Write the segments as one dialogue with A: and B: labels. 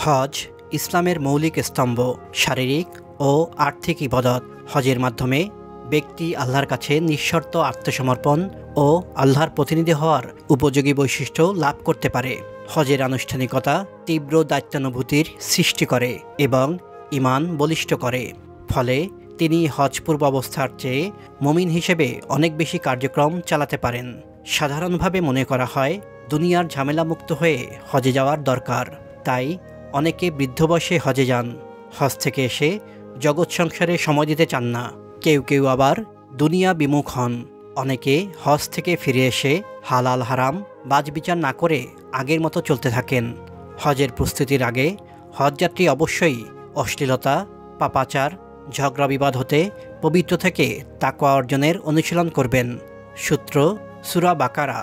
A: হজ ইসলামের মৌলিক স্তম্ভ, শারীরিক ও আর্থিক ইবাদত। হজের মাধ্যমে ব্যক্তি আল্লাহর কাছে নিঃশর্ত আত্মসমর্পণ ও আল্লাহর প্রতিনিধি হওয়ার উপযোগী বৈশিষ্ট্য লাভ করতে পারে। হজের আনুষ্ঠানিকতা তীব্র দায়িত্বানুভূতির সৃষ্টি করে এবং ঈমান বলিষ্ঠ করে। ফলে তিনি হজ পূর্ব অবস্থার চেয়ে মুমিন হিসেবে অনেক বেশি কার্যক্রম চালাতে পারেন। সাধারণভাবে মনে করা হয় দুনিয়ার ঝামেলামুক্ত হয়ে হজে যাওয়ার দরকার, তাই অনেকে বৃদ্ধ বয়সে হজে যান। হজ থেকে এসে জগৎ সংসারে সময় দিতে চান না। কেউ কেউ আবার দুনিয়া বিমুখ হন। অনেকে হজ থেকে ফিরে এসে হালাল হারাম বাছবিচার না করে আগের মতো চলতে থাকেন। হজের প্রস্তুতির আগে হজযাত্রী অবশ্যই অশ্লীলতা, পাপাচার, ঝগড়া বিবাদ হতে পবিত্র থেকে তাকওয়া অর্জনের অনুশীলন করবেন। সূত্র সূরা বাকারা,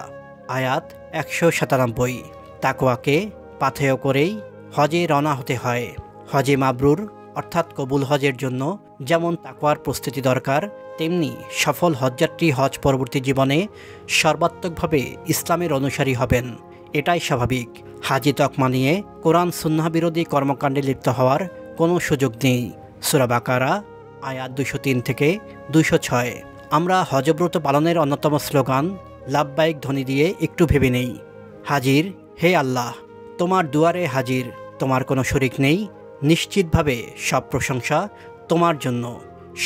A: আয়াত ১৯৭। তাকওয়াকে পাথেয় করেই হজে রওনা হতে হয়। হজে মাবরুর অর্থাৎ কবুল হজের জন্য যেমন তাকওয়ার প্রস্তুতি দরকার, তেমনি সফল হজযাত্রী হজ পরবর্তী জীবনে সর্বাত্মকভাবে ইসলামের অনুসারী হবেন। এটাই স্বাভাবিক। হাজি তকমা নিয়ে কোরআন সুন্নাহ বিরোধী কর্মকাণ্ডে লিপ্ত হওয়ার কোনো সুযোগ নেই। সূরা বাকারা, আয়াত ২০৩ থেকে ২০৬। আমরা হজব্রত পালনের অন্যতম স্লোগান লাব্বাইক ধ্বনি দিয়ে একটু ভেবে নেই। হাজির, হে আল্লাহ, তোমার দুয়ারে হাজির, তোমার কোনো শরিক নেই। নিশ্চিতভাবে সব প্রশংসা তোমার জন্য,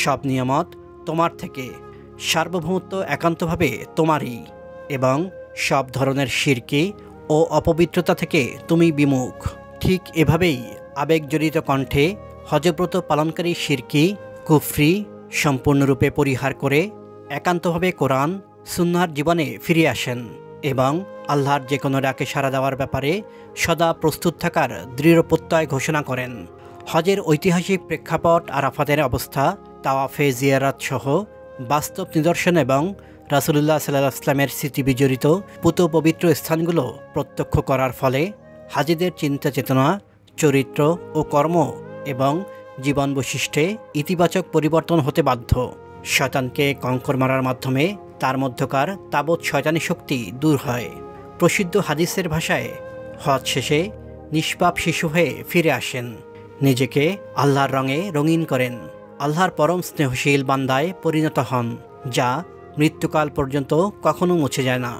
A: সব নিয়ামত তোমার থেকে, সার্বভৌমত্ব একান্তভাবে তোমারই, এবং সব ধরনের শিরকি ও অপবিত্রতা থেকে তুমি বিমুখ। ঠিক এভাবেই আবেগজড়িত কণ্ঠে হজব্রত পালনকারী শিরকি, কুফরি সম্পূর্ণরূপে পরিহার করে একান্তভাবে কোরআন সুন্নাহর জীবনে ফিরে আসেন এবং আল্লাহর যে কোনো ডাকে সাড়া দেওয়ার ব্যাপারে সদা প্রস্তুত থাকার দৃঢ় প্রত্যয় ঘোষণা করেন। হজের ঐতিহাসিক প্রেক্ষাপট, আরাফাতের অবস্থা, তাওয়াফে জিয়ারাত সহ বাস্তব নিদর্শন এবং রাসূলুল্লাহ সাল্লাল্লাহু আলাইহি ওয়াসাল্লামের স্মৃতি বিজড়িত পুত পবিত্র স্থানগুলো প্রত্যক্ষ করার ফলে হাজিদের চিন্তা চেতনা, চরিত্র ও কর্ম এবং জীবন বৈশিষ্ট্যে ইতিবাচক পরিবর্তন হতে বাধ্য। শয়তানকে কঙ্কর মারার মাধ্যমে তার মধ্যকার তাবৎ শয়তানি শক্তি দূর হয়। প্রসিদ্ধ হাদিসের ভাষায় হজ শেষে নিষ্পাপ শিশু হয়ে ফিরে আসেন, নিজেকে আল্লাহর রঙে রঙিন করেন, আল্লাহর পরম স্নেহশীল বান্দায় পরিণত হন, যা মৃত্যুকাল পর্যন্ত কখনো মুছে যায় না।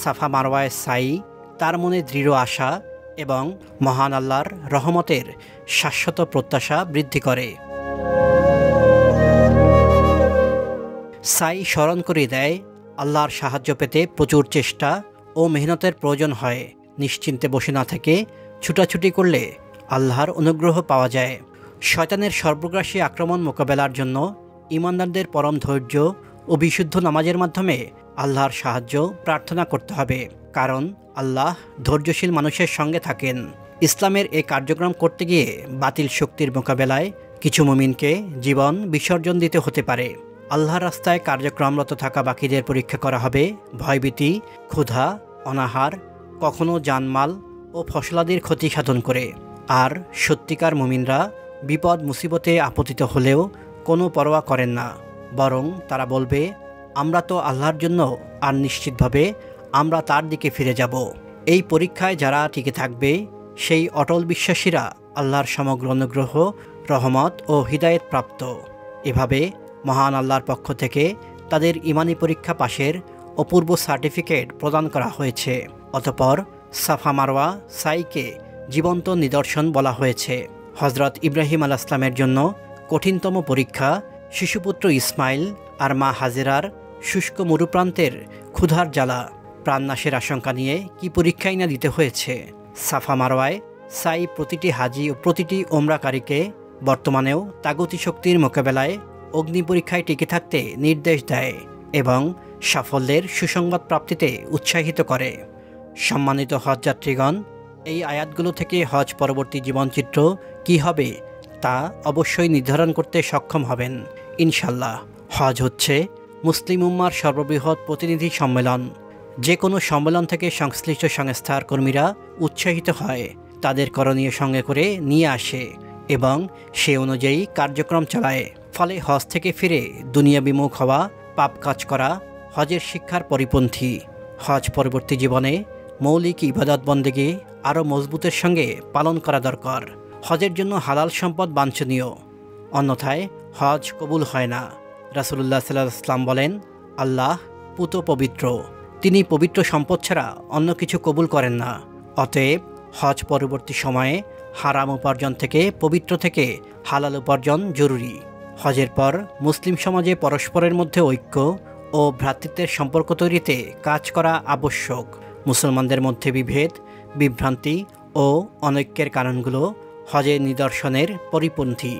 A: সাফা মারওয়ায় সাই তার মনে দৃঢ় আশা এবং মহান আল্লাহর রহমতের শাশ্বত প্রত্যাশা বৃদ্ধি করে। সাই স্মরণ করে দেয় আল্লাহর সাহায্য পেতে প্রচুর চেষ্টা ও মেহনতের প্রয়োজন হয়। নিশ্চিন্তে বসে না থেকে ছুটাছুটি করলে আল্লাহর অনুগ্রহ পাওয়া যায়। শয়তানের সর্বগ্রাসী আক্রমণ মোকাবেলার জন্য ঈমানদারদের পরম ধৈর্য ও বিশুদ্ধ নামাজের মাধ্যমে আল্লাহর সাহায্য প্রার্থনা করতে হবে, কারণ আল্লাহ ধৈর্যশীল মানুষের সঙ্গে থাকেন। ইসলামের এই কার্যক্রম করতে গিয়ে বাতিল শক্তির মোকাবেলায় কিছু মুমিনকে জীবন বিসর্জন দিতে হতে পারে। আল্লাহর রাস্তায় কার্যক্রমরত থাকা বাকিদের পরীক্ষা করা হবে ভয়ভীতি, ক্ষুধা, অনাহার, কখনো জানমাল ও ফসলাদির ক্ষতি সাধন করে। আর সত্যিকার মুমিনরা বিপদ মুসিবতে আপতিত হলেও কোনো পরোয়া করেন না, বরং তারা বলবে, আমরা তো আল্লাহর জন্য, আর নিশ্চিতভাবে আমরা তার দিকে ফিরে যাব। এই পরীক্ষায় যারা টিকে থাকবে সেই অটল বিশ্বাসীরা আল্লাহর সমগ্র অনুগ্রহ, রহমত ও হিদায়েত প্রাপ্ত। এভাবে মহান আল্লাহর পক্ষ থেকে তাদের ঈমানি পরীক্ষা পাশের অপূর্ব সার্টিফিকেট প্রদান করা হয়েছে। অতঃপর সাফা মারওয়া সাইকে জীবন্ত নিদর্শন বলা হয়েছে। হজরত ইব্রাহিম আলাইহিস সালামের জন্য কঠিনতম পরীক্ষা শিশুপুত্র ইসমাইল আর মা হাজেরার শুষ্ক মরুপ্রান্তের ক্ষুধার জ্বালা, প্রাণনাশের আশঙ্কা নিয়ে কি পরীক্ষাই না দিতে হয়েছে। সাফা মারওয়ায় সাই প্রতিটি হাজি ও প্রতিটি ওমরাকারীকে বর্তমানেও তাগুতি শক্তির মোকাবেলায় অগ্নি পরীক্ষায় টিকে থাকতে নির্দেশ দেয় এবং সাফল্যের সুসংবাদ প্রাপ্তিতে উৎসাহিত করে। সম্মানিত হজযাত্রীগণ, এই আয়াতগুলো থেকে হজ পরবর্তী জীবনচিত্র কি হবে তা অবশ্যই নির্ধারণ করতে সক্ষম হবেন ইনশাল্লাহ। হজ হচ্ছে মুসলিম উম্মার সর্ববৃহৎ প্রতিনিধি সম্মেলন। যে কোনো সম্মেলন থেকে সংশ্লিষ্ট সংস্থার কর্মীরা উৎসাহিত হয়, তাদের করণীয় সঙ্গে করে নিয়ে আসে এবং সে অনুযায়ী কার্যক্রম চালায়। ফলে হজ থেকে ফিরে দুনিয়া বিমুখ হওয়া, পাপ কাজ করা হজের শিক্ষার পরিপন্থী। হজ পরবর্তী জীবনে মৌলিক ইবাদত বন্দেগী আরও মজবুতের সঙ্গে পালন করা দরকার। হজের জন্য হালাল সম্পদ বাঞ্ছনীয়, অন্যথায় হজ কবুল হয় না। রাসূলুল্লাহ সাল্লাল্লাহু আলাইহি ওয়াসাল্লাম বলেন, আল্লাহ পুত পবিত্র, তিনি পবিত্র সম্পদ ছাড়া অন্য কিছু কবুল করেন না। অতএব হজ পরবর্তী সময়ে হারাম উপার্জন থেকে পবিত্র থেকে হালাল উপার্জন জরুরি। হজের পর মুসলিম সমাজে পরস্পরের মধ্যে ঐক্য ও ভ্রাতৃত্বের সম্পর্ক তৈরিতে কাজ করা আবশ্যক। মুসলমানদের মধ্যে বিভেদ, বিভ্রান্তি ও অনৈক্যের কারণগুলো হজের নিদর্শনের পরিপন্থী।